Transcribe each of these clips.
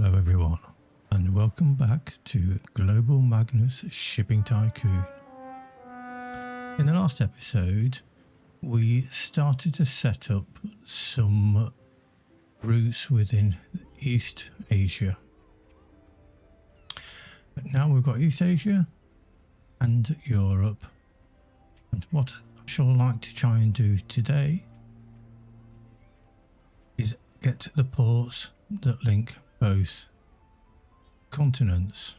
Hello everyone, and welcome back to Global Magnates Shipping Tycoon. In the last episode, we started to set up some routes within East Asia. But now we've got East Asia and Europe. And what I shall like to try and do today is get to the ports that link both continents.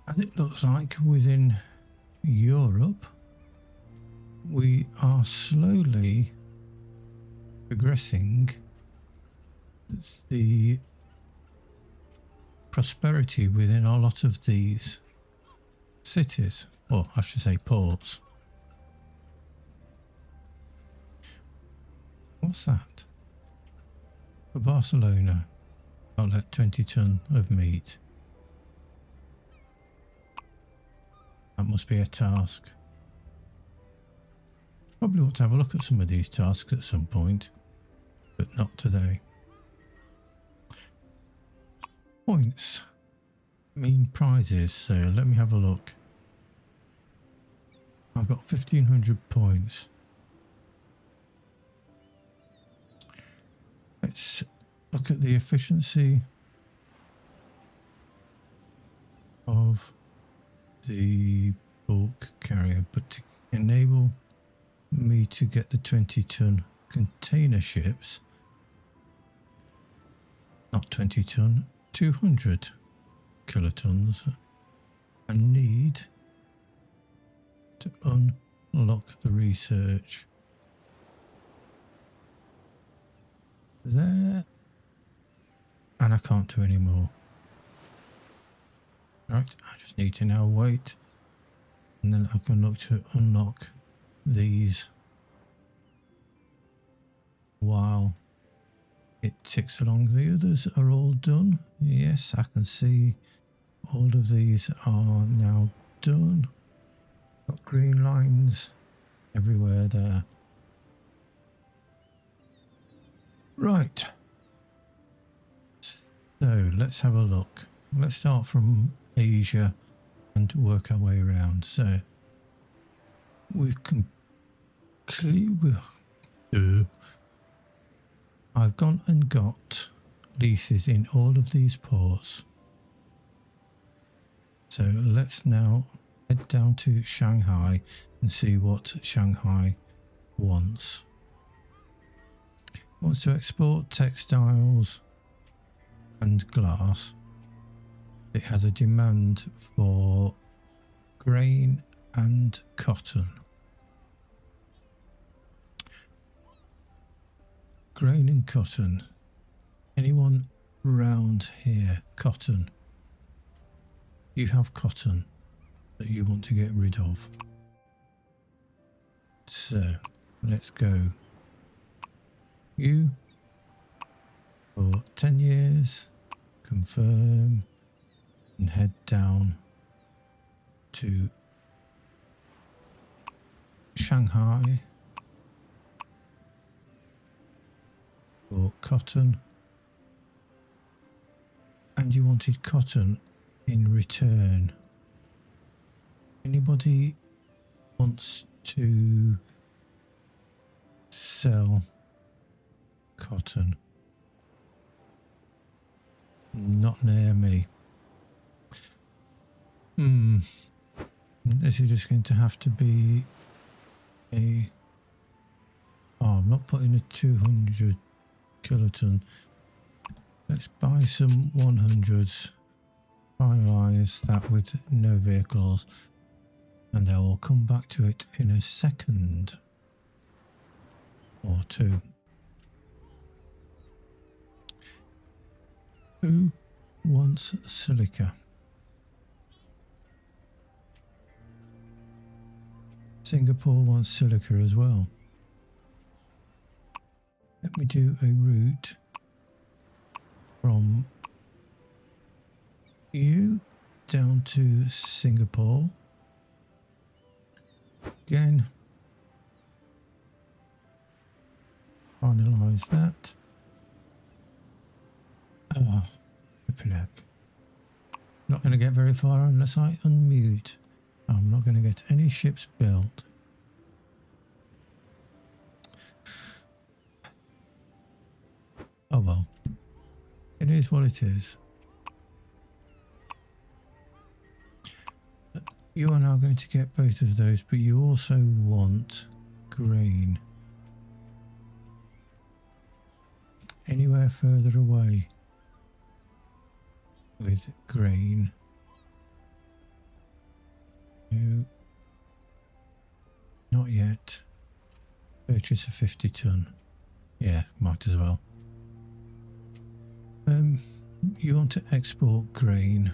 And it looks like within Europe we are slowly progressing the prosperity within a lot of these cities, or I should say ports. What's that? For Barcelona, outlet 20 ton of meat. That must be a task. Probably ought to have a look at some of these tasks at some point, but not today. Points mean prizes, so let me have a look. I've got 1500 points. Let's look at the efficiency of the bulk carrier, but to enable me to get the 20 ton container ships, not 20 ton, 200 kilotons, I need to unlock the research. There, and I can't do any more. Right, I just need to now wait, and then I can look to unlock these while it ticks along. The others are all done. Yes, I can see all of these are now done. Got green lines everywhere there. Right, so let's have a look. Let's start from Asia and work our way around. So we've I've gone and got leases in all of these ports. So let's now head down to Shanghai and see what Shanghai wants. Wants to export textiles and glass. It has a demand for grain and cotton. Grain and cotton. Anyone round here? Cotton. You have cotton that you want to get rid of. So let's go. You for 10 years, confirm, and head down to Shanghai for cotton, and you wanted cotton in return. Anybody wants to sell cotton? Not near me. This is just going to have to be a... Oh, I'm not putting a 200 kiloton. Let's buy some 100s. Finalise that with no vehicles, and I will come back to it in a second or two. Who wants silica? Singapore wants silica as well. Let me do a route from you down to Singapore. Again, Finalise that. Oh, flipping heck. Not going to get very far unless I unmute. I'm not going to get any ships built. Oh well. It is what it is. You are now going to get both of those, but you also want grain. Anywhere further away with grain. No. Not yet. Purchase a 50 ton. Yeah, might as well. You want to export grain.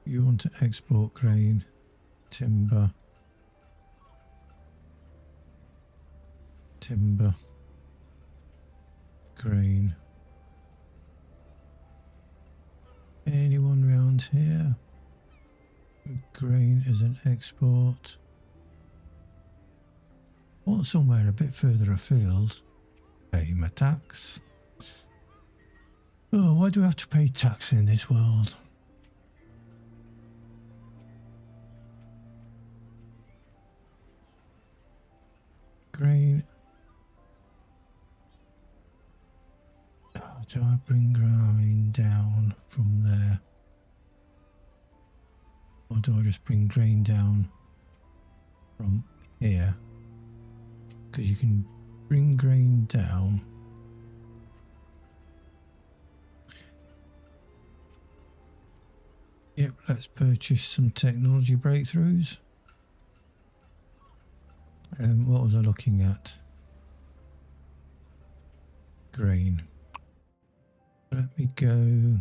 You want to export grain, timber, grain. Anyone round here? Grain as an export. Or somewhere a bit further afield. Pay my tax. Oh, why do I have to pay tax in this world? Grain. Oh, do I bring grain down from there? Or do I just bring grain down from here? Because you can bring grain down. Yep, let's purchase some technology breakthroughs. What was I looking at? Grain. Let me go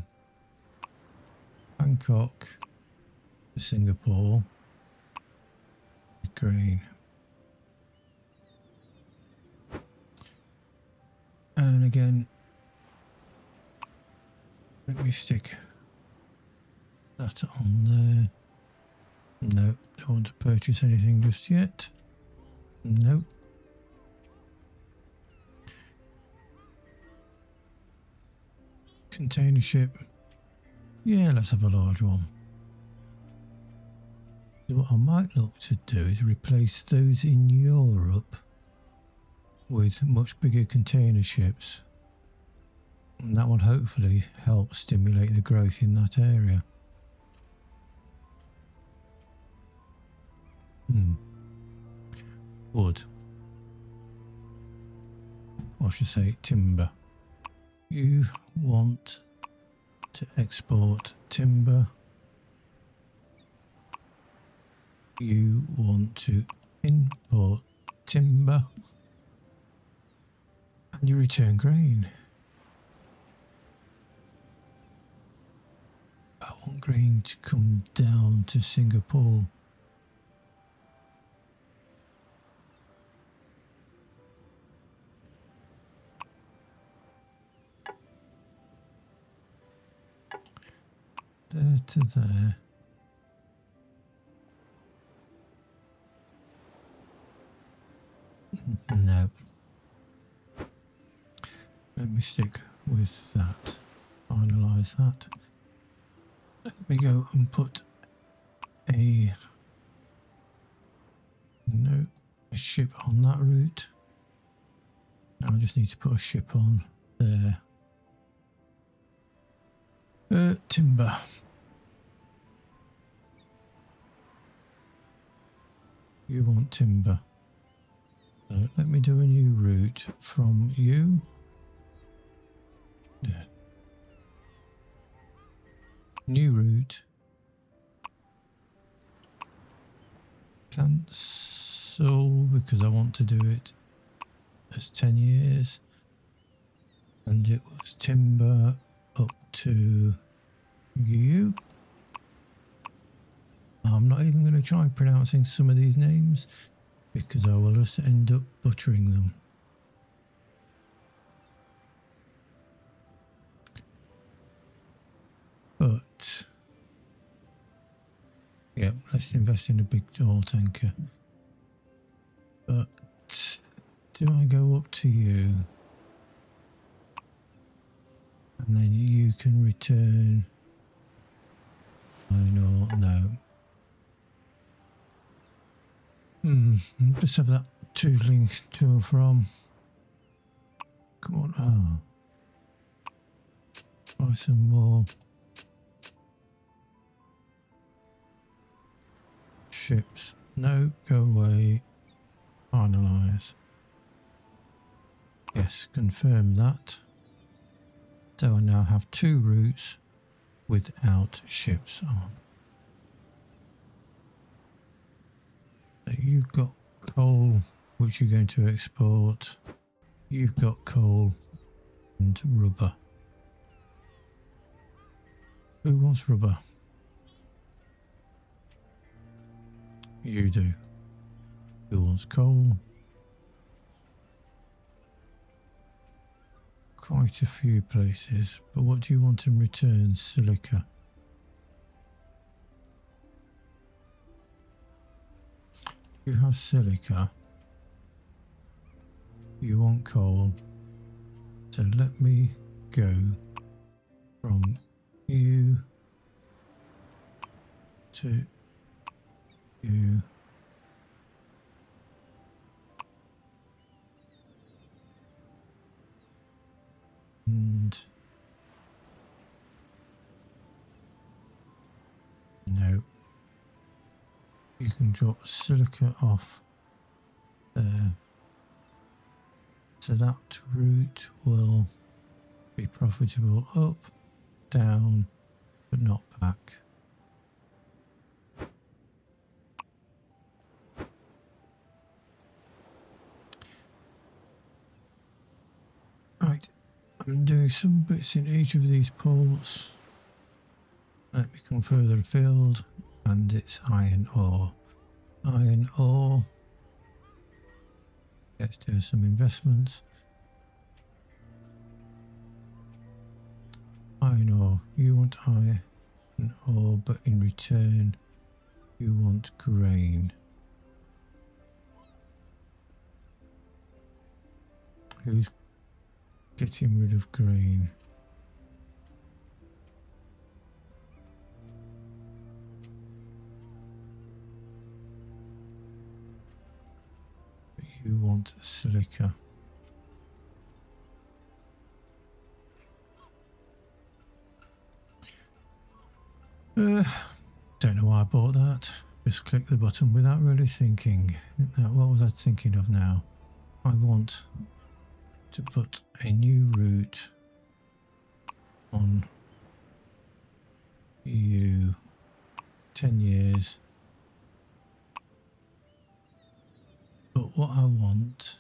Bangkok to Singapore. Grain. And again, let me stick that on there. No, don't want to purchase anything just yet. No. Container ship. Yeah, let's have a large one. So what I might look to do is replace those in Europe with much bigger container ships. And that would hopefully help stimulate the growth in that area. Wood. Or I should say timber. You want to export timber. You want to import timber. And you return grain. I want grain to come down to Singapore. There to there. No. Let me stick with that. Finalise that. Let me go and put a ship on that route. Now I just need to put a ship on there. Timber. You want timber. So let me do a new route from you. Yeah. New route. Cancel because I want to do it as 10 years. And it was timber up to you. I'm not even going to try pronouncing some of these names because I will just end up butchering them. But yeah, let's invest in a big oil tanker. But do I go up to you? And then you can return. No. Just have that tootling to and from. Come on. Buy some more ships. No, go away. Finalise. Yes, confirm that. So I now have 2 routes without ships on. So you've got coal, which you're going to export. You've got coal and rubber. Who wants rubber? You do. Who wants coal? Quite a few places, but what do you want in return? Silica. You have silica. You want coal. So let me go from you to you. And no, you can drop silica off there. So that route will be profitable up, down, but not back. Right, I'm doing some bits in each of these ports. Let me come further afield, and it's iron ore. Iron ore. Let's do some investments. Iron ore. You want iron ore, but in return, you want grain. Who's getting rid of grain? You want silica. Don't know why I bought that. Just click the button without really thinking. Now, what was I thinking of now? I want to put a new route on you. 10 years. But what I want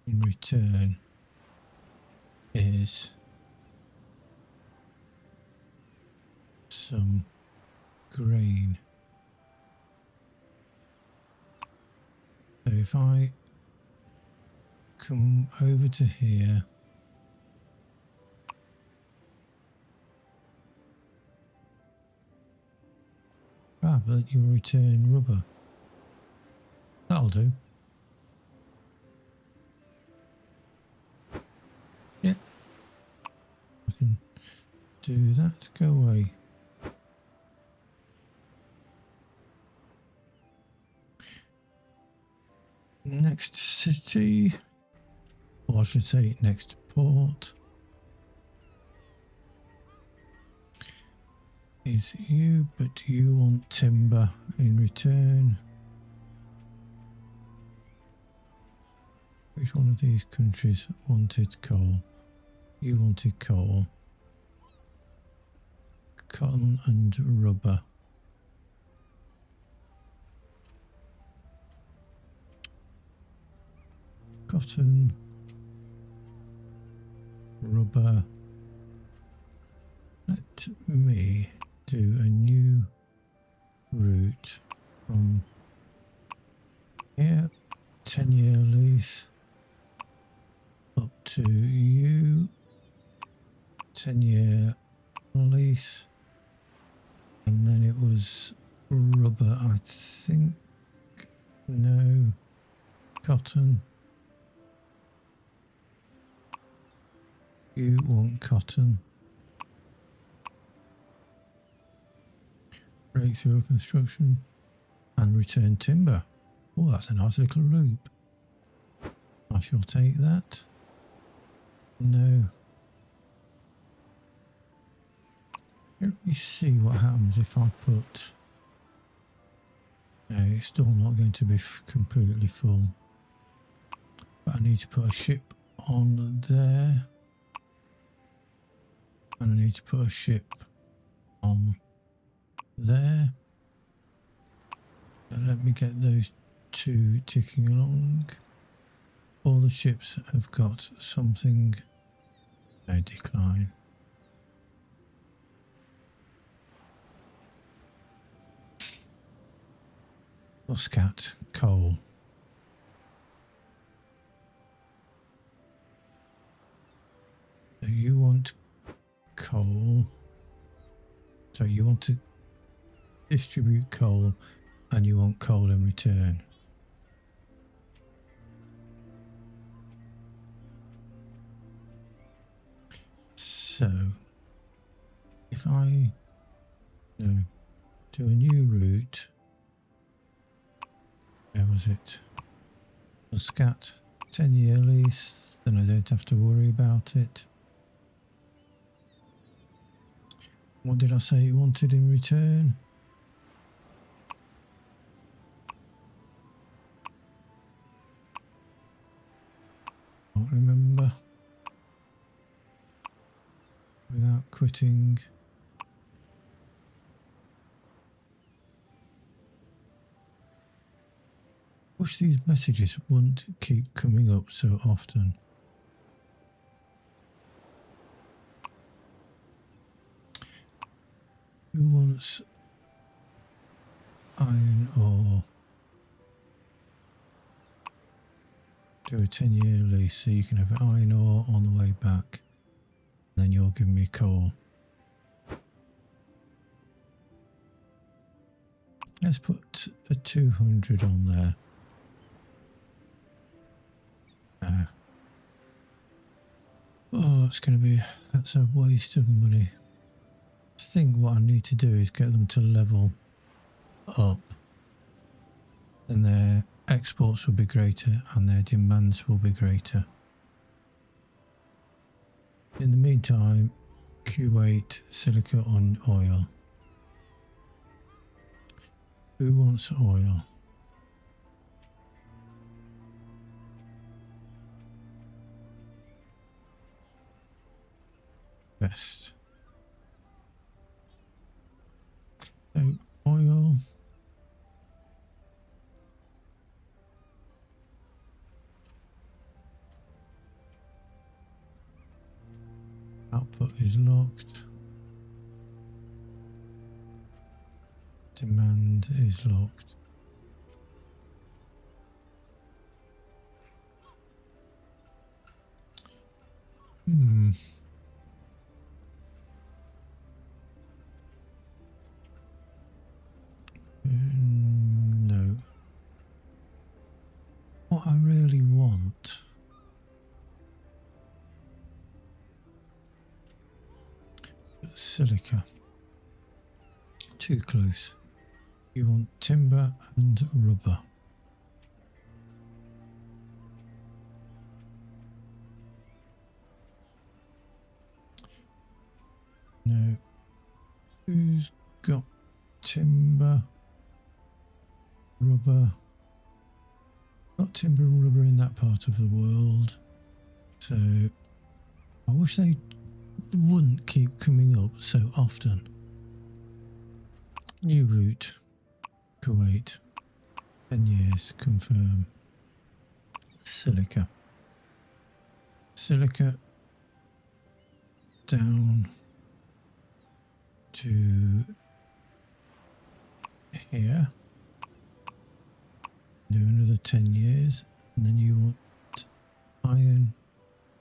in return is some grain. So if I come over to here, but you'll return rubber. That'll do. Yeah, I can do that. Go away. Next city, or I should say next port, is you, but you want timber in return. Which one of these countries wanted coal? You wanted coal. Cotton and rubber. Cotton, rubber. Let me do a new route from here, 10-year lease, up to you, 10-year lease, and then it was Rubber, I think. No. Cotton. You want cotton. Breakthrough construction and return timber. Oh, that's a nice little loop. I shall take that. No. Let me see what happens if I put... No, it's still not going to be completely full. But I need to put a ship on there. And I need to put a ship on there. Now let me get those two ticking along. All the ships have got something. No decline. Muscat, coal. So you want coal. So you want to distribute coal and you want coal in return. So if I do a new route, where was it? Muscat, 10-year lease, then I don't have to worry about it. What did I say you wanted in return? Can't remember. Without quitting. Wish these messages wouldn't keep coming up so often. Who wants iron ore? Do a 10-year lease so you can have iron ore on the way back. Then you'll give me coal. Let's put a 200 on there. Oh, it's going to be, that's a waste of money. I think what I need to do is get them to level up. Then their exports will be greater and their demands will be greater. In the meantime, Kuwait, silica on oil. Who wants oil? Best. So, oil. Output is locked. Demand is locked. No. What I really want silica. Too close. You want timber and rubber. No. Who's got timber? Rubber. Got timber and rubber in that part of the world. So I wish they wouldn't keep coming up so often. New route. Kuwait. 10 years. Confirm. Silica. Silica down to here. Do another 10 years, and then you want iron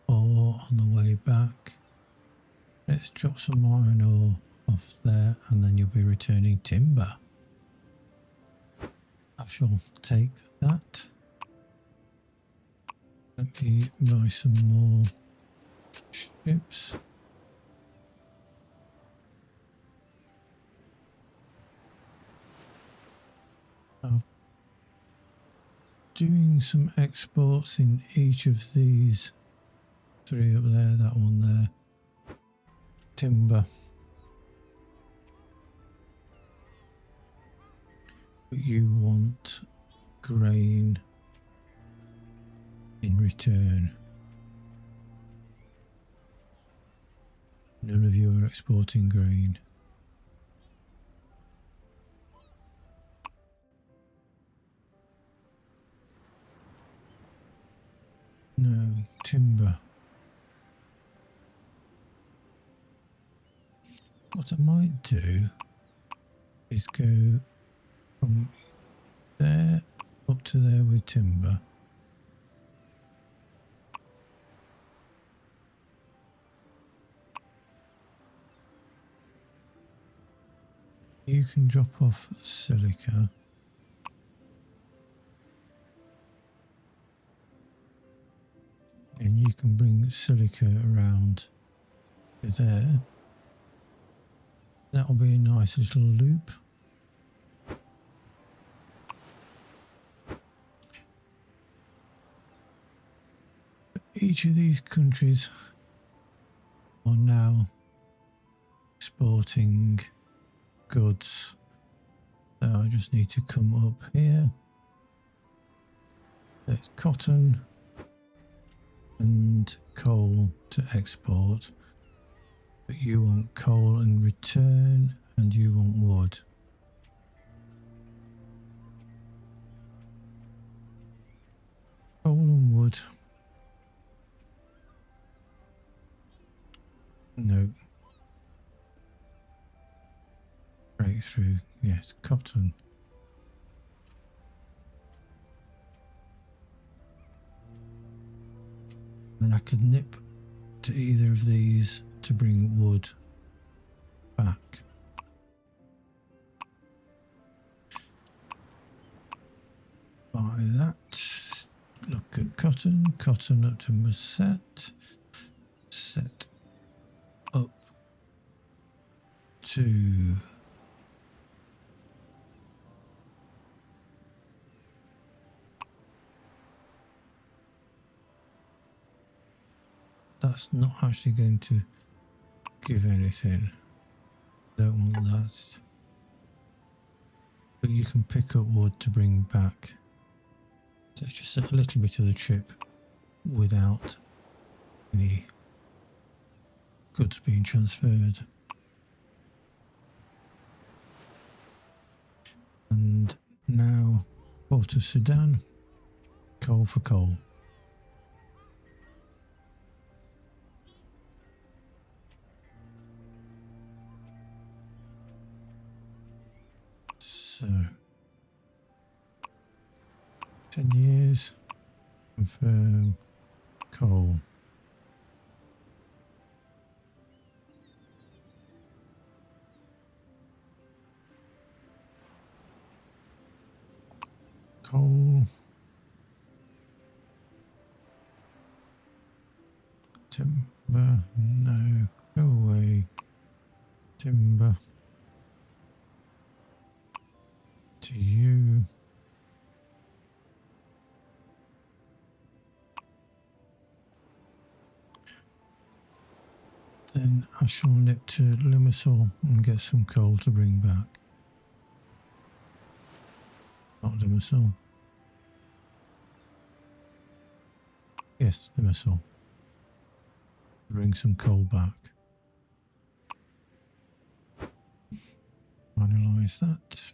ore on the way back. Let's drop some iron ore off there, and then you'll be returning timber. I shall take that. Let me buy some more ships. I'm doing some exports in each of these three up there, that one there. Timber. But you want grain in return. None of you are exporting grain. No, timber. What I might do is go from there up to there with timber. You can drop off silica. And you can bring silica around to there. That'll be a nice little loop. Each of these countries are now exporting goods. So I just need to come up here. There's cotton and coal to export. But you want coal in return and you want wood. Coal and wood. No. Breakthrough. Yes, cotton. And I could nip to either of these to bring wood back. Buy that. Look at cotton. Cotton up to Musset. Set up to that's not actually going to give anything. Don't want that. But you can pick up wood to bring back. So it's just a little bit of the trip without any goods being transferred. And now Port of Sudan, coal for coal. So 10 years, confirm coal. Coal. Timber, no, go away. Timber. To you. Then I shall nip to Limassol and get some coal to bring back. Not Limassol. Yes, Limassol. Bring some coal back. Finalise that.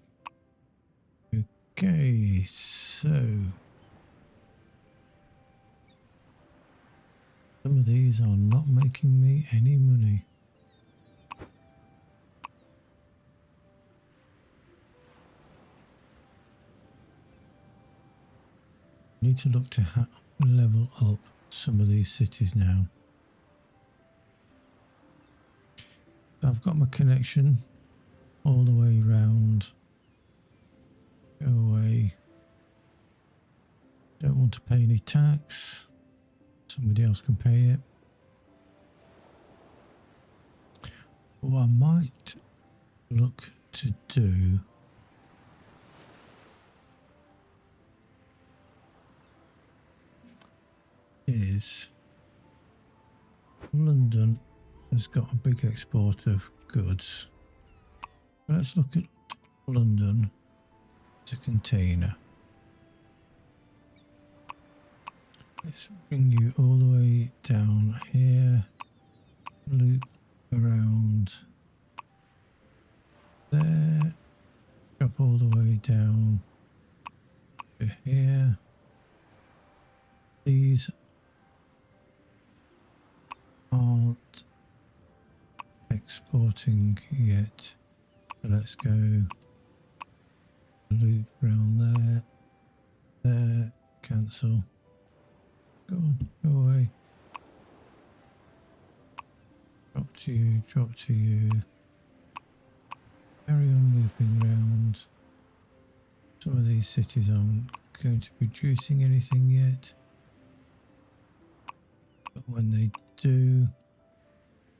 Okay, so some of these are not making me any money. Need to look to level up some of these cities now. I've got my connection all the way round Go away. Don't want to pay any tax. Somebody else can pay it. What I might look to do is London has got a big export of goods. Let's look at London as a container. Let's bring you all the way down here, loop around there, drop all the way down to here. These aren't exporting yet, so let's go loop around there, cancel. Go on, go away. Drop to you, drop to you. Carry on looping round. Some of these cities aren't going to be producing anything yet, but when they do,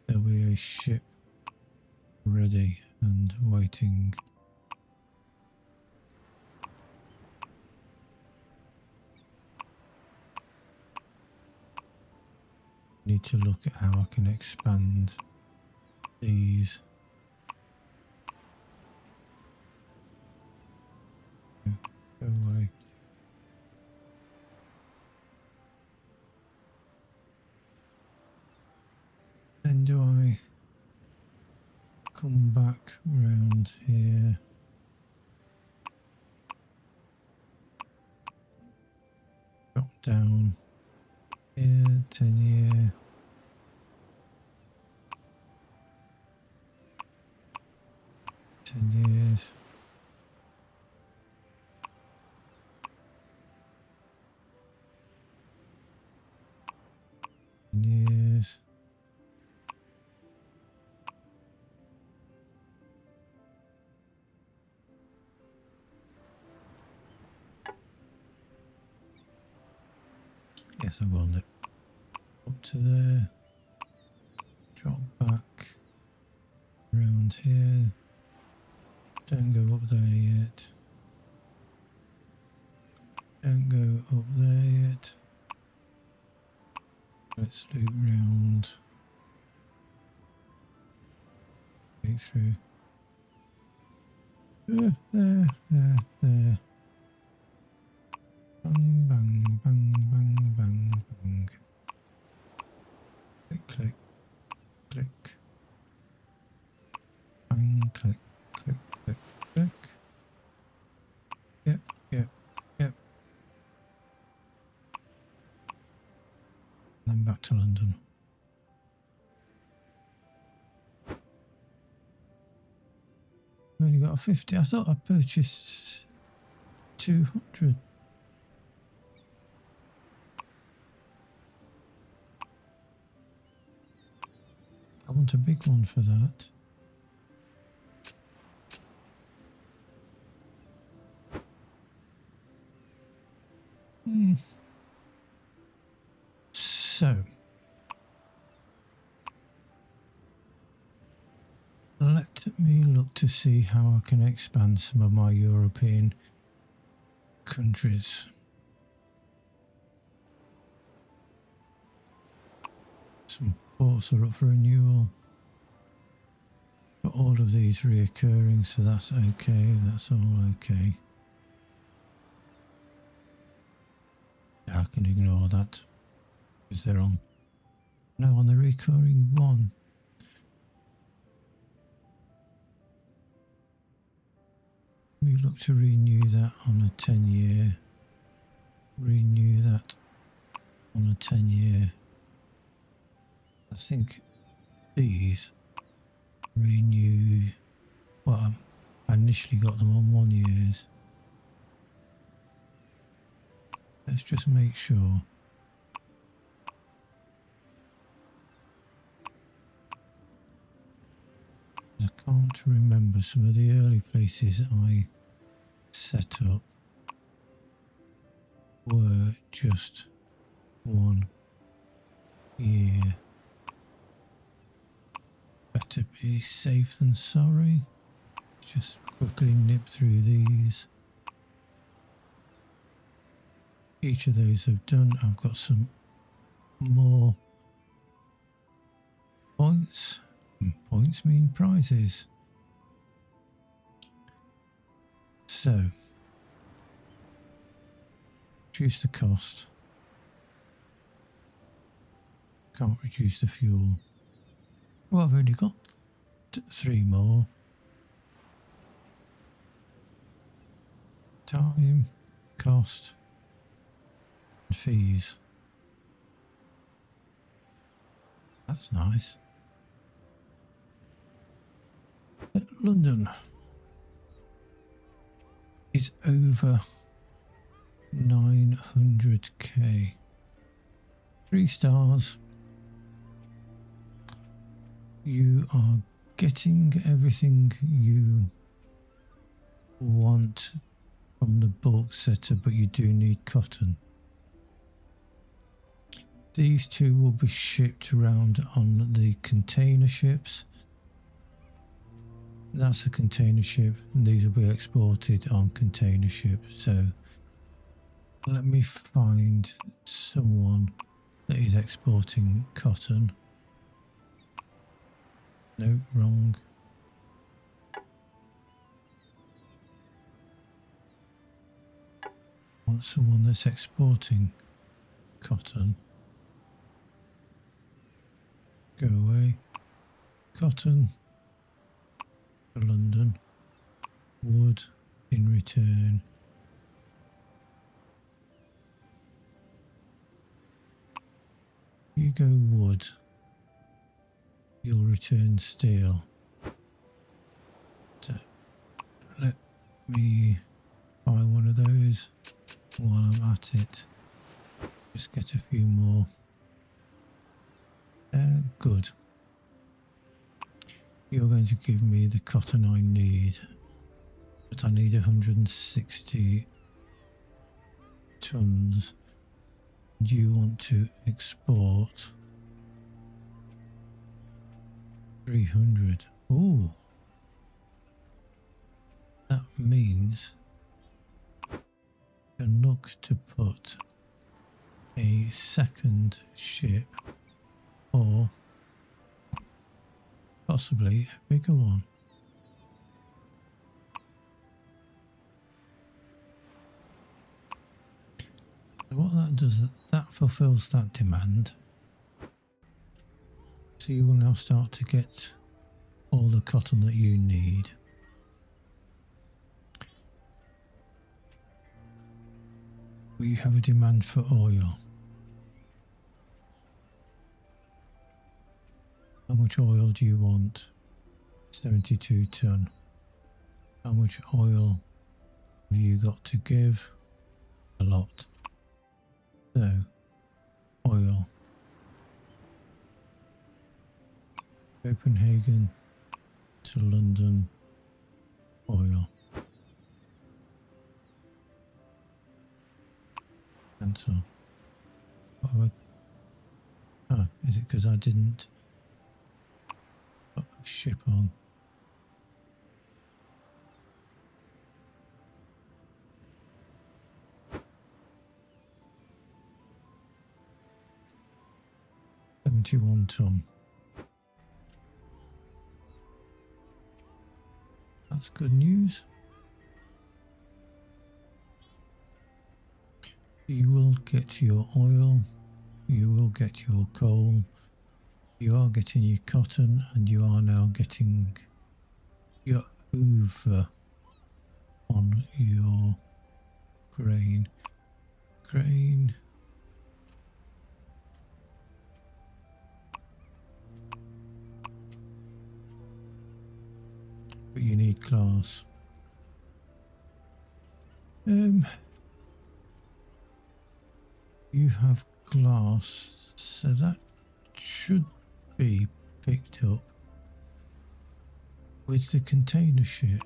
there'll be a ship ready and waiting. Need to look at how I can expand these. Go away. Then do I come back round here? Drop down here, 10 year. Years. Years. Yes, I will. Up to there. Drop back around here. Don't go up there yet. Don't go up there yet. Let's loop round. Go through. There. Bang, bang, bang, bang, bang, bang. Click, click, click. Bang, click, click, click, click. Yep. And then back to London. I've only got a 50. I thought I purchased 200. I want a big one for that. So, let me look to see how I can expand some of my European countries. Some ports are up for renewal, but all of these reoccurring, so that's okay, that's all okay. I can ignore that because they're on. No, on the recurring one. We look to renew that on a 10-year. Renew that on a 10-year. I think these renew. Well, I initially got them on 1 years. Let's just make sure. I can't remember some of the early places I set up were just 1 year. Better be safe than sorry. Just quickly nip through these. Each of those have done. I've got some more points. Points mean prizes. So, reduce the cost. Can't reduce the fuel. Well, I've only got 3 more. Time, cost, and fees. That's nice. London is over 900k. 3 stars. You are getting everything you want from the bulk setter, but you do need cotton. These 2 will be shipped around on the container ships. That's a container ship, and these will be exported on container ships. So let me find someone that is exporting cotton. No, wrong. I want someone that's exporting cotton. Go away. Cotton to London. Wood in return. You go wood. You'll return steel. So let me buy one of those while I'm at it. Just get a few more. Good. You're going to give me the cotton I need, but I need 160 tons. And you want to export 300. Oh, that means you can look to put a second ship or possibly a bigger one. So what that does, that fulfills that demand. So you will now start to get all the cotton that you need. We have a demand for oil. How much oil do you want? 72 ton. How much oil have you got to give? A lot. So, oil. Copenhagen to London, oil. Cancel. Oh, is it because I didn't put a ship on? $71 ton. That's good news. You will get your oil, you will get your coal, you are getting your cotton, and you are now getting your over on your grain. Grain. But you need glass. You have glass, so that should be picked up with the container ship.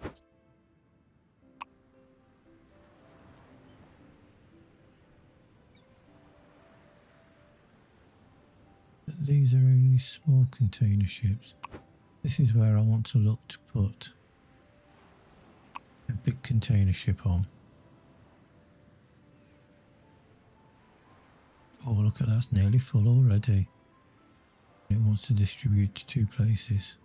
these are only small container ships. This is where I want to look to put a big container ship on. Oh, look at that, it's nearly full already. It wants to distribute to 2 places.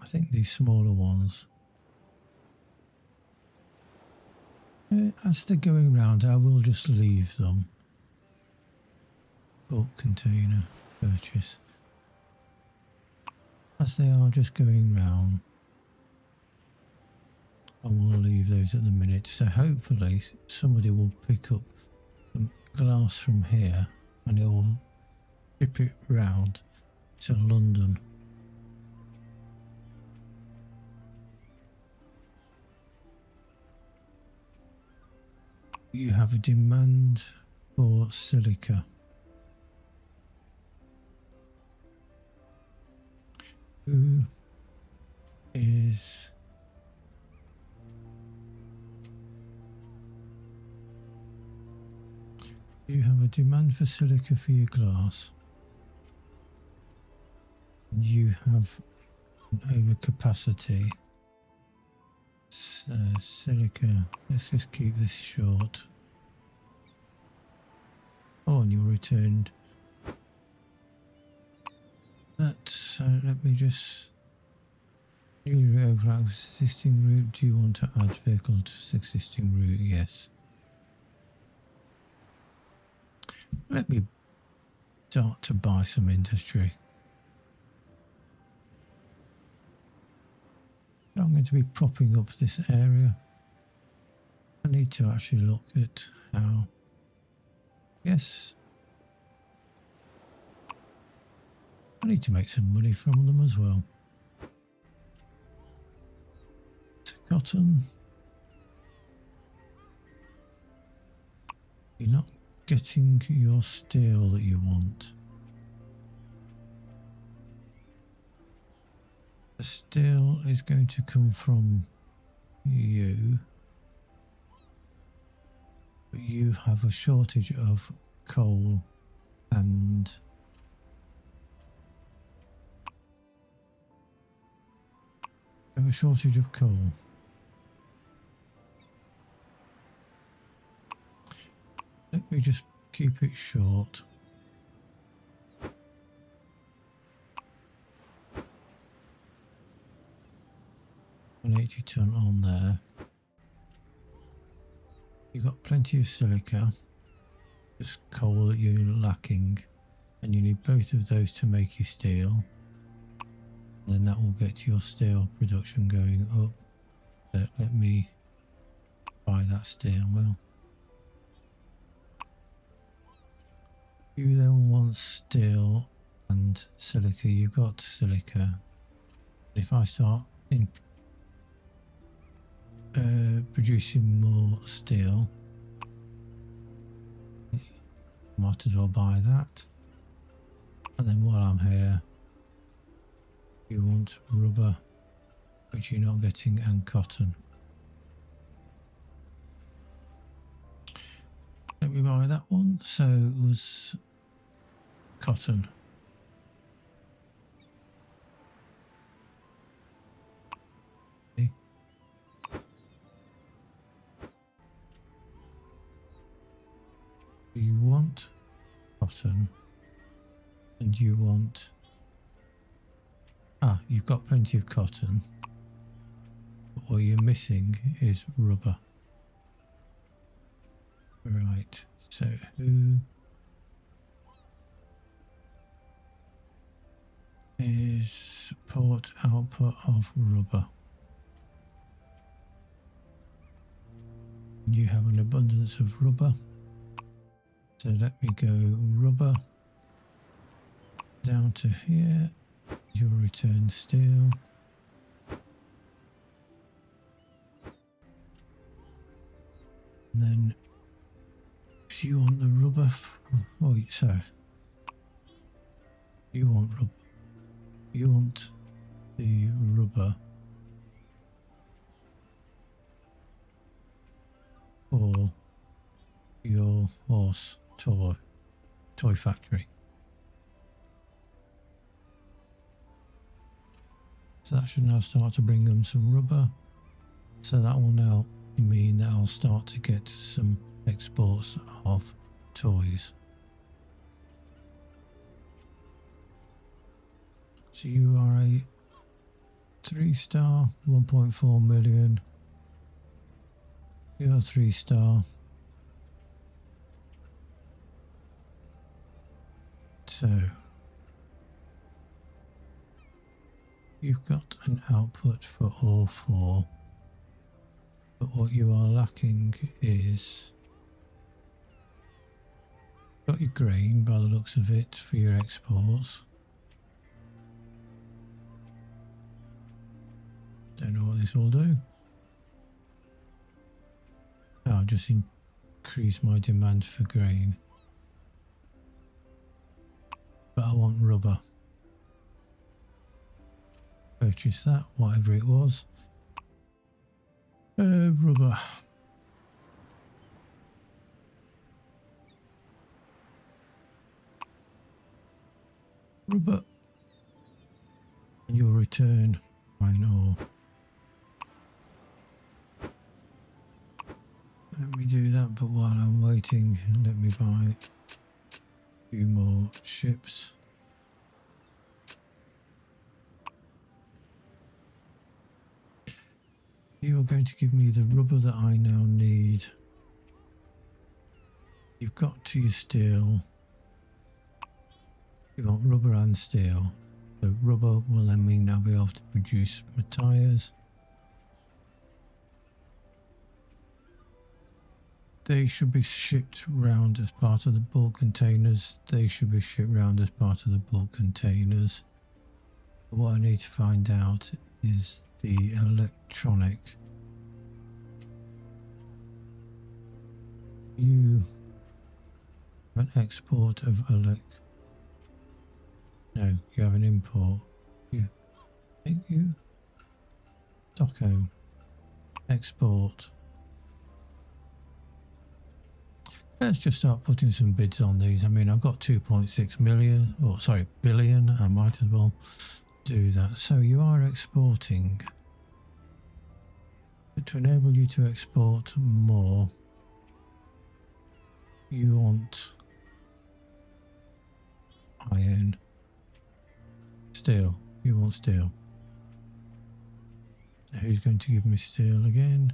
I think these smaller ones, as they're going round, I will just leave them. Bulk container purchase. As they are just going round, I will leave those at the minute. So hopefully somebody will pick up some glass from here and it will ship it round to London. You have a demand for silica. Who is you have a demand for silica for your glass. You have an overcapacity. Silica. Let's just keep this short. Oh, and you returned. That's let me just. You overlap existing route. Do you want to add vehicle to existing route? Yes. Let me start to buy some industry. I'm going to be propping up this area. I need to actually look at how. Yes. I need to make some money from them as well. Cotton. You're not getting your steel that you want. The steel is going to come from you. But you have a shortage of coal and you have a shortage of coal. Let me just keep it short. An 80 ton on there. You've got plenty of silica, just coal that you're lacking, and you need both of those to make your steel. Then that will get your steel production going up. So let me buy that steel mill. You then want steel and silica. You've got silica. If I start in producing more steel, might as well buy that. And then while I'm here, you want rubber, which you're not getting, and cotton. Let me buy that one. So it was cotton. Okay. You want cotton, and you want. You've got plenty of cotton. But what you're missing is rubber. Right, so who is port output of rubber? You have an abundance of rubber. So let me go rubber down to here. You'll return steel. And then if you want the rubber, so you want rubber. You want the rubber for your horse toy factory. So that should now start to bring them some rubber. So that will now mean that I'll start to get some exports of toys. So you are a 3-star, 1.4 million. You're 3-star. So you've got an output for all 4, but what you are lacking is got your grain by the looks of it for your exports. Don't know what this will do. I'll just increase my demand for grain. But I want rubber. Purchase that, whatever it was. Rubber. Rubber. And you'll return iron ore. Let me do that, but while I'm waiting, let me buy a few more ships. You are going to give me the rubber that I now need. You've got to your steel. You want rubber and steel. So rubber will then mean I'll be able to produce my tyres. They should be shipped round as part of the bulk containers. They should be shipped round as part of the bulk containers. What I need to find out is the electronics. You have an export of No, you have an import. You Doco export. Let's just start putting some bids on these. I mean, I've got 2.6 million, or sorry, billion. I might as well do that. So you are exporting. But to enable you to export more, you want iron, steel. You want steel. Who's going to give me steel again?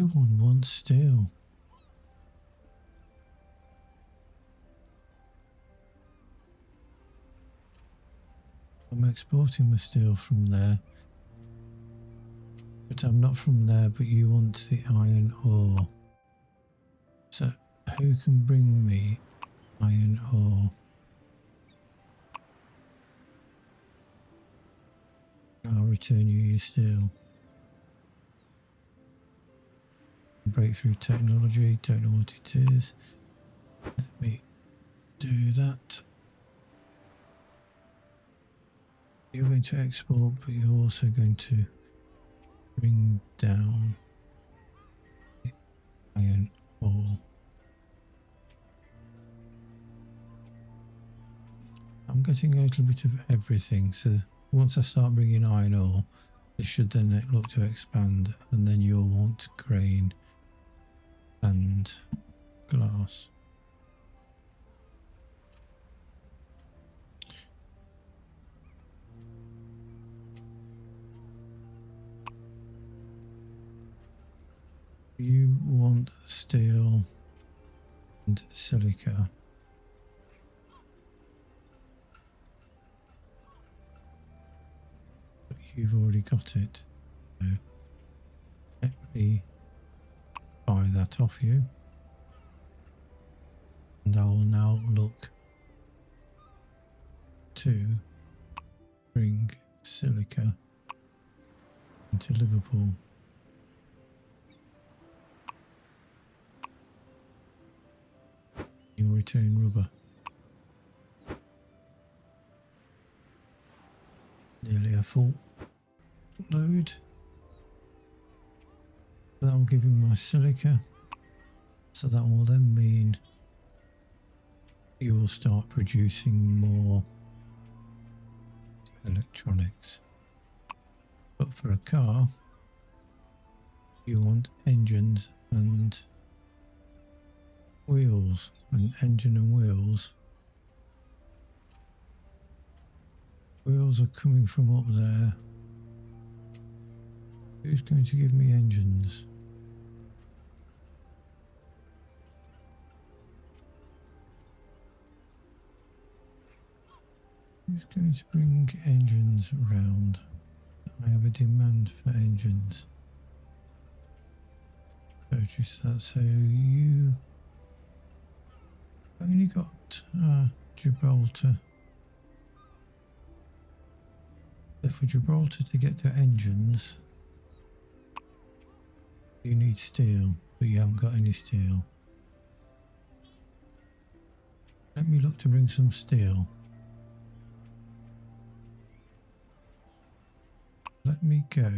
Everyone wants steel. I'm exporting my steel from there. But I'm not from there, but you want the iron ore. So who can bring me iron ore? I'll return you your steel. Breakthrough technology, don't know what it is. Let me do that. You're going to export, but you're also going to bring down the iron ore. I'm getting a little bit of everything, so once I start bringing iron ore, this should then look to expand, and then you'll want grain and glass. You want steel and silica. But you've already got it. So let me buy that off you. And I will now look to bring silica into Liverpool. You'll return rubber. Nearly a full load. That will give me my silica. So that will then mean you will start producing more electronics. But for a car, you want engines and wheels, and engine and wheels. Wheels are coming from up there. Who's going to give me engines? Who's going to bring engines around? I have a demand for engines. Purchase that. So you only got Gibraltar. So for Gibraltar to get to engines, you need steel, but you haven't got any steel. Let me look to bring some steel. Let me go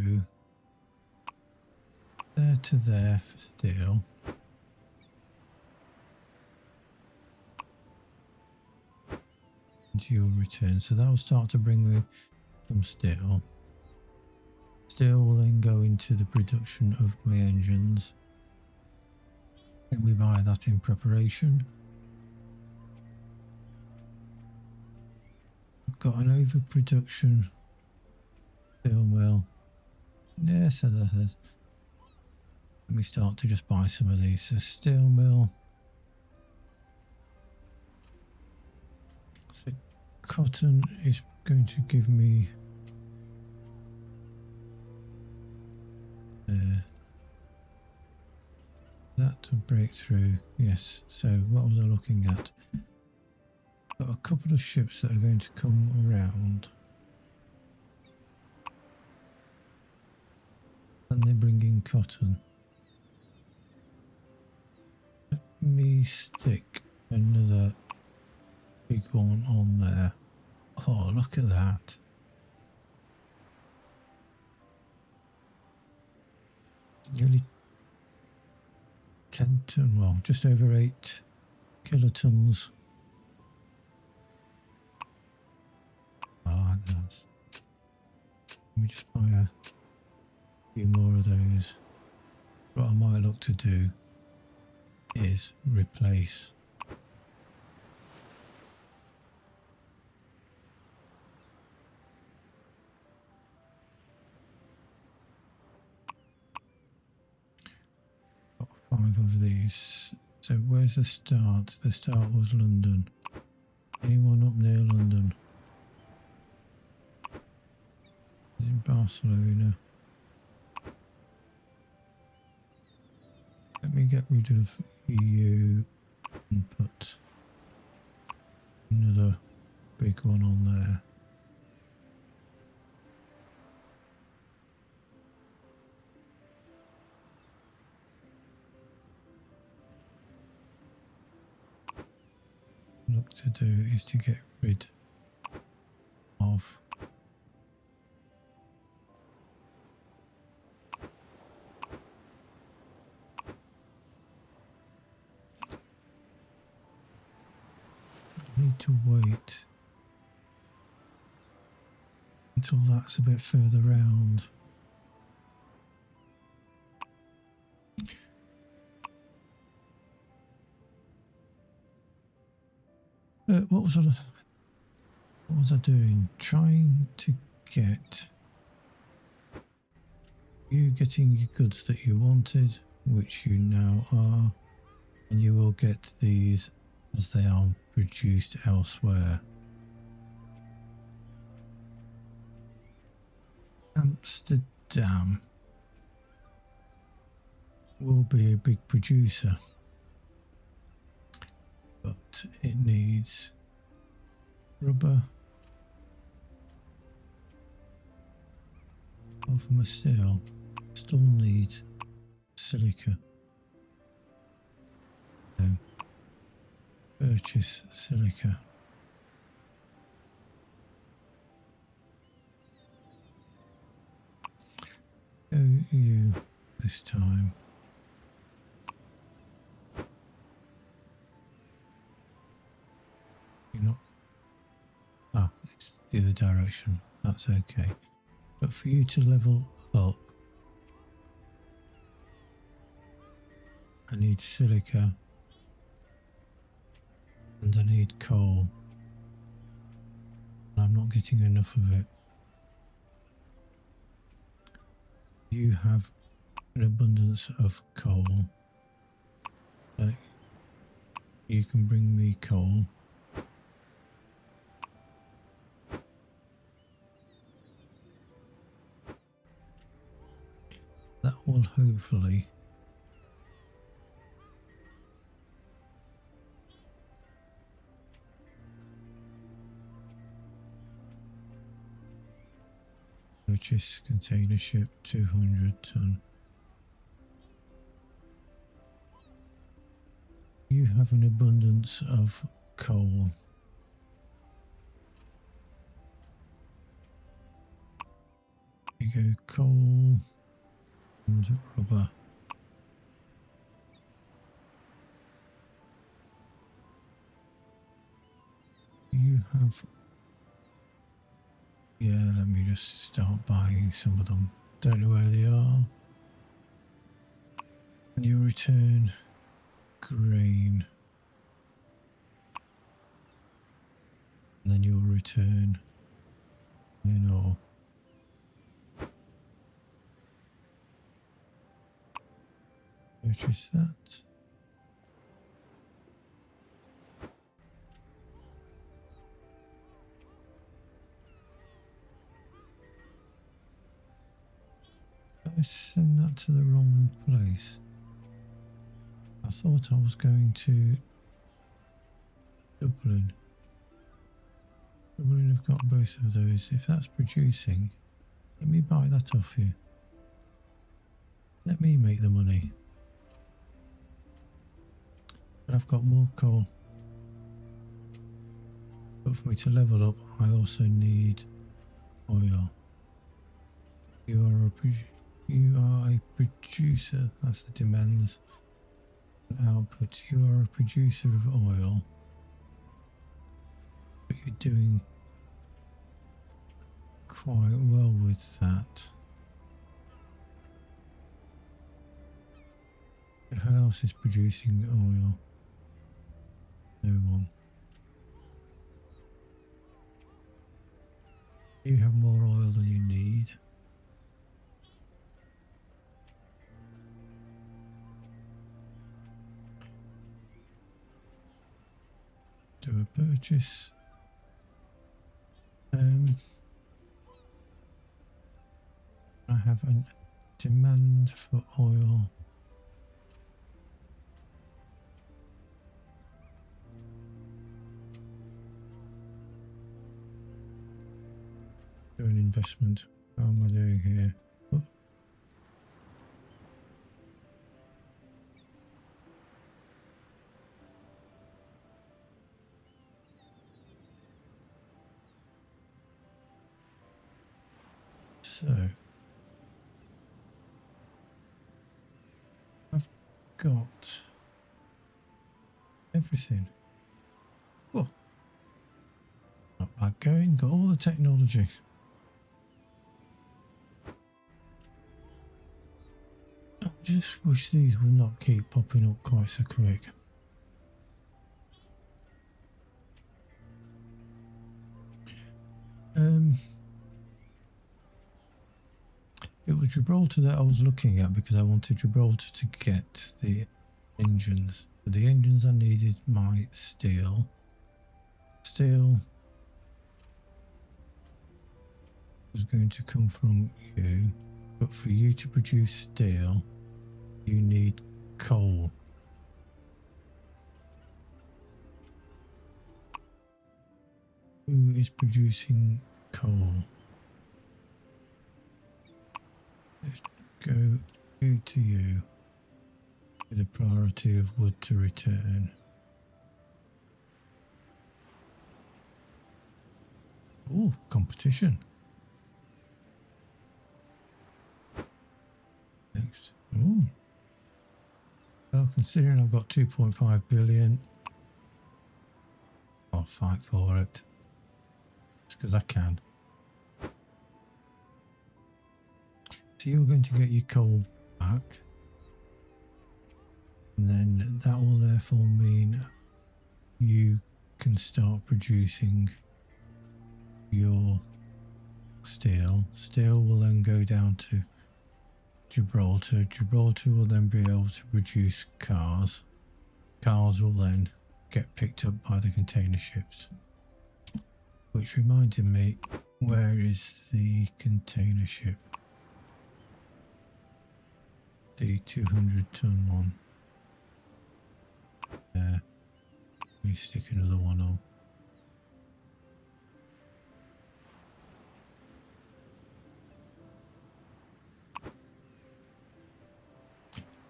there to there for steel. And you'll return. So that'll start to bring me some steel. Steel will then go into the production of my engines. And we buy that in preparation. I've got an overproduction steel mill. Yeah, so that is. Let me start to just buy some of these. So steel mill. So cotton is going to give me that to break through. Yes. So what was I looking at? Got a couple of ships that are going to come around. And they're bringing cotton. Let me stick another big one on there. Oh, look at that. Nearly 10 ton, well, just over 8 kilotons. I like that. Let me just buy a few more of those. What I might look to do is replace got 5 of these. So where's the start? The start was London. Anyone up near London? In Barcelona. Let me get rid of you and put another big one on there. Look to do is to get rid of need to wait until that's a bit further round. What was I doing? Trying to get you getting your goods that you wanted, which you now are, and you will get these as they are produced elsewhere. Amsterdam will be a big producer, but it needs rubber. Apart from a steel, still needs silica. So purchase silica. Go you this time. You're not. Ah, it's the other direction. That's okay. But for you to level up, I need silica and I need coal. I'm not getting enough of it. You have an abundance of coal. You can bring me coal. That will hopefully purchase container ship 200 ton. You have an abundance of coal. You go coal and rubber. You have. Yeah, let me just start buying some of them. Don't know where they are. And you return grain. And then you'll return ore. Purchase that. I send that to the wrong place. I thought I was going to Dublin. Dublin have got both of those. If that's producing, let me buy that off you. Let me make the money. But I've got more coal. But for me to level up, I also need oil. You are a producer. That's the demands and output. You are a producer of oil, but you're doing quite well with that. Who else is producing oil? No one. You have more oil than you need. Do a purchase. I have a demand for oil. Do an investment. How am I doing here? Oh. So I've got everything. Oh, not bad going. Got all the technology. I just wish these would not keep popping up quite so quick. It was Gibraltar that I was looking at because I wanted Gibraltar to get the engines. For the engines I needed my steel. Steel was going to come from you, but for you to produce steel, you need coal. Who is producing coal? Let's go to you with a priority of wood to return. Oh, competition. Next, Ooh. Well, considering I've got 2.5 billion, I'll fight for it. Just because I can. So you're going to get your coal back. And then that will therefore mean you can start producing your steel. Steel will then go down to Gibraltar. Gibraltar will then be able to produce cars. Cars will then get picked up by the container ships. Which reminded me, where is the container ship? The 200-ton one. There. Let me stick another one on.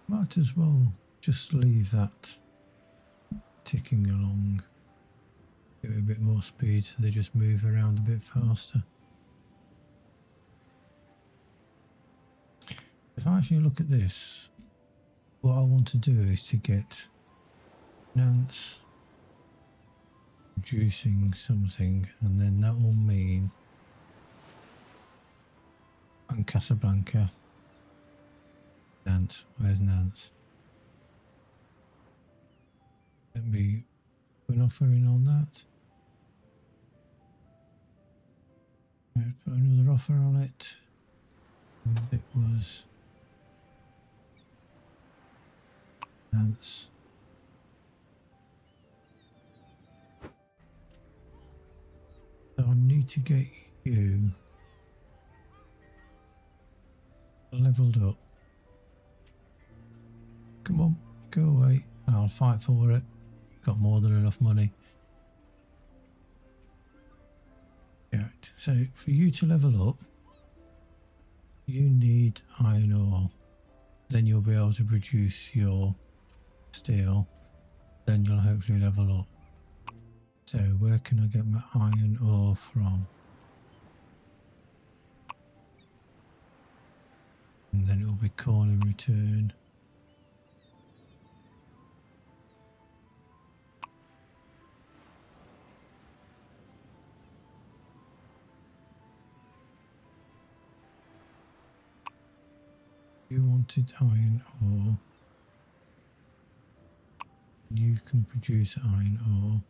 Might as well just leave that ticking along. Give it a bit more speed so they just move around a bit faster. If I actually look at this, what I want to do is to get Nance producing something, and then that will mean, and Casablanca. Nance, where's Nance? Let me put an offer in on that. Put another offer on it. And it was Nance. So I need to get you leveled up. Come on, go away. I'll fight for it. Got more than enough money. Right. So for you to level up, you need iron ore. Then you'll be able to produce your steel. Then you'll hopefully level up. So where can I get my iron ore from? And then it will be corn in return. You wanted iron ore. You can produce iron ore.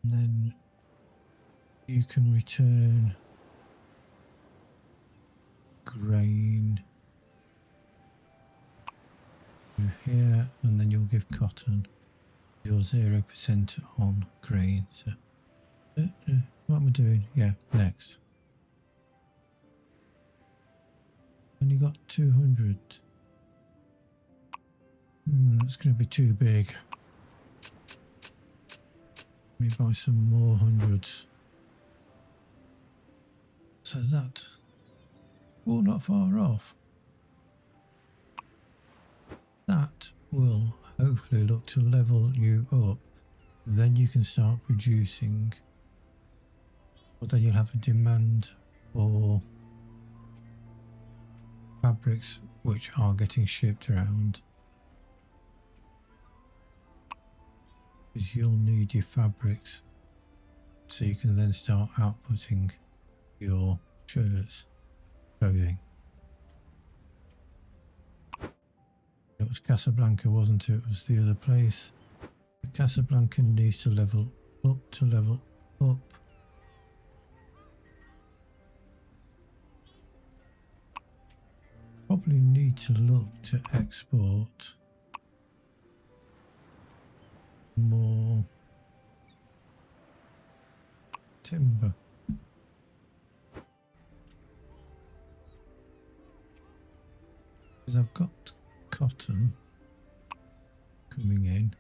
And then you can return grain to here, and then you'll give cotton your 0% on grain. So, what am I doing? Yeah, next. Only got 200. It's going to be too big. Let me buy some more hundreds. So that, well, not far off. That will hopefully look to level you up. Then you can start producing, or then you'll have a demand for fabrics which are getting shipped around. Because you'll need your fabrics so you can then start outputting your shirts, clothing. It was Casablanca, wasn't it? It was the other place. But Casablanca needs to level up to level up. Probably need to look to export more timber. Because I've got cotton coming in.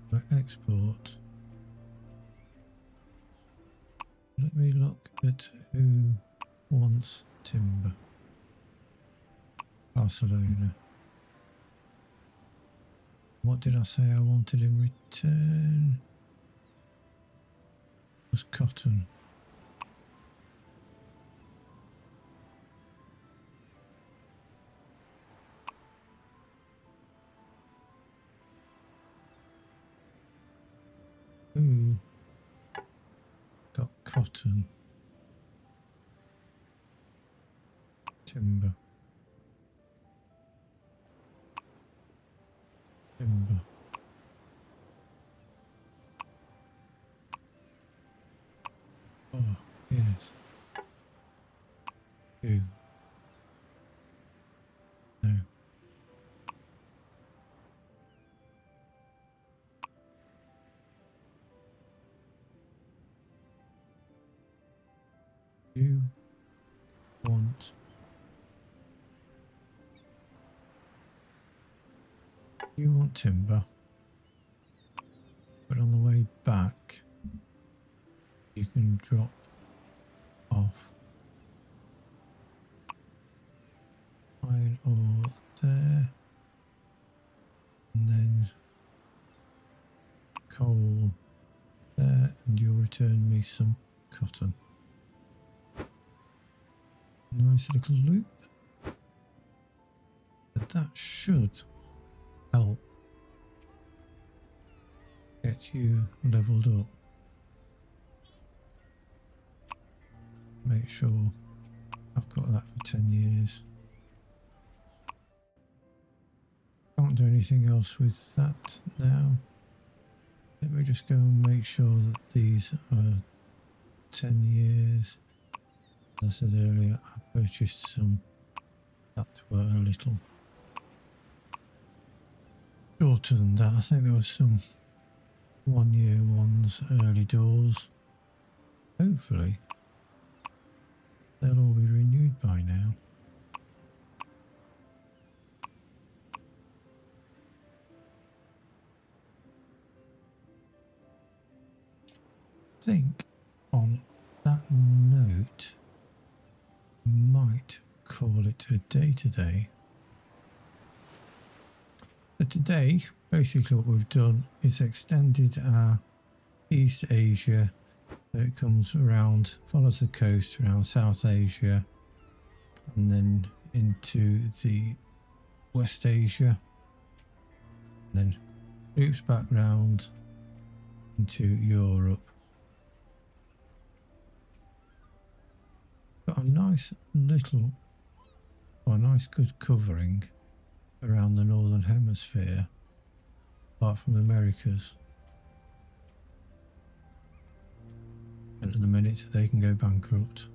For export. Let me look at who wants timber. Barcelona. What did I say I wanted in return? was cotton. Ooh, got cotton. Timber. Timber. Oh, yes. You. No. You want timber, but on the way back you can drop off iron ore there, and then coal there, and you'll return me some cotton. Nice little loop. But that should help get you leveled up. Make sure I've got that for 10 years. Can't do anything else with that now. Let me just go and make sure that these are 10 years. As I said earlier, I purchased some that were a little shorter than that. I think there was some 1 year ones, early doors. Hopefully they'll all be renewed by now. I think on that note, might call it a day today. But today, basically what we've done is extended our East Asia, so it comes around, follows the coast around South Asia, and then into the West Asia, and then loops back round into Europe. Got a nice little, or a nice good covering around the Northern Hemisphere, apart from the Americas. And at the minute they can go bankrupt.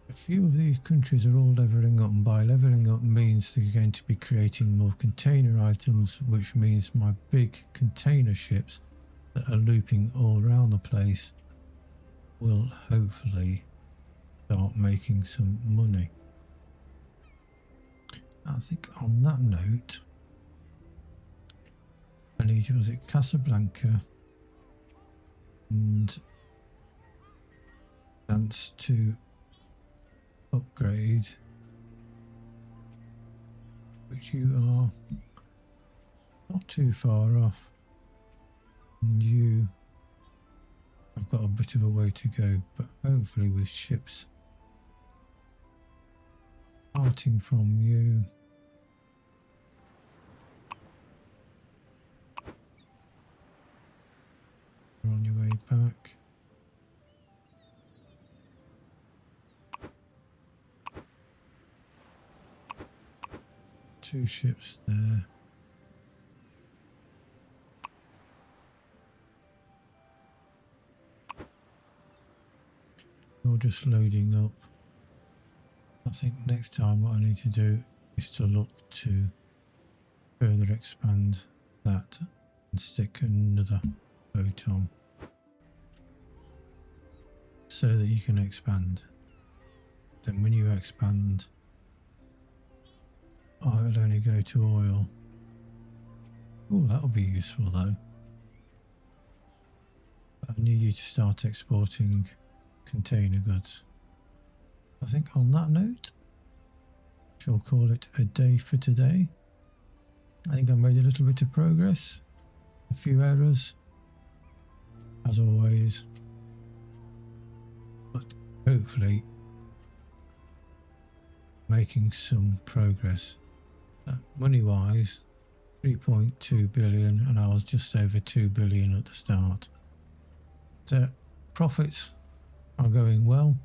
A few of these countries are all levelling up, and by levelling up means they're going to be creating more container items, which means my big container ships that are looping all around the place will hopefully start making some money. I think on that note, I need to visit Casablanca and chance to upgrade, which you are not too far off, and you have got a bit of a way to go, but hopefully with ships starting from you, you're on your way back. Two ships there. You're just loading up. I think next time what I need to do is to look to further expand that and stick another boat on so that you can expand. Then when you expand, I'll only go to oil. Oh, that'll be useful though. But I need you to start exporting container goods. I think on that note, shall call it a day for today. I think I made a little bit of progress, a few errors, as always, but hopefully making some progress. Money-wise, 3.2 billion, and I was just over 2 billion at the start. So profits are going well.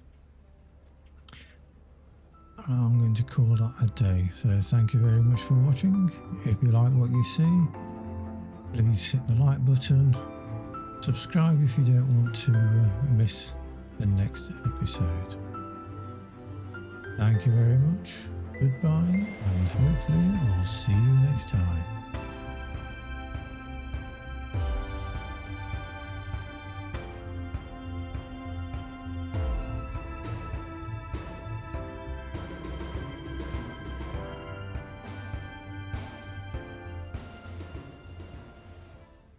I'm going to call that a day. So thank you very much for watching. If you like what you see, please hit the like button. Subscribe if you don't want to miss the next episode. Thank you very much. Goodbye, and hopefully I'll see you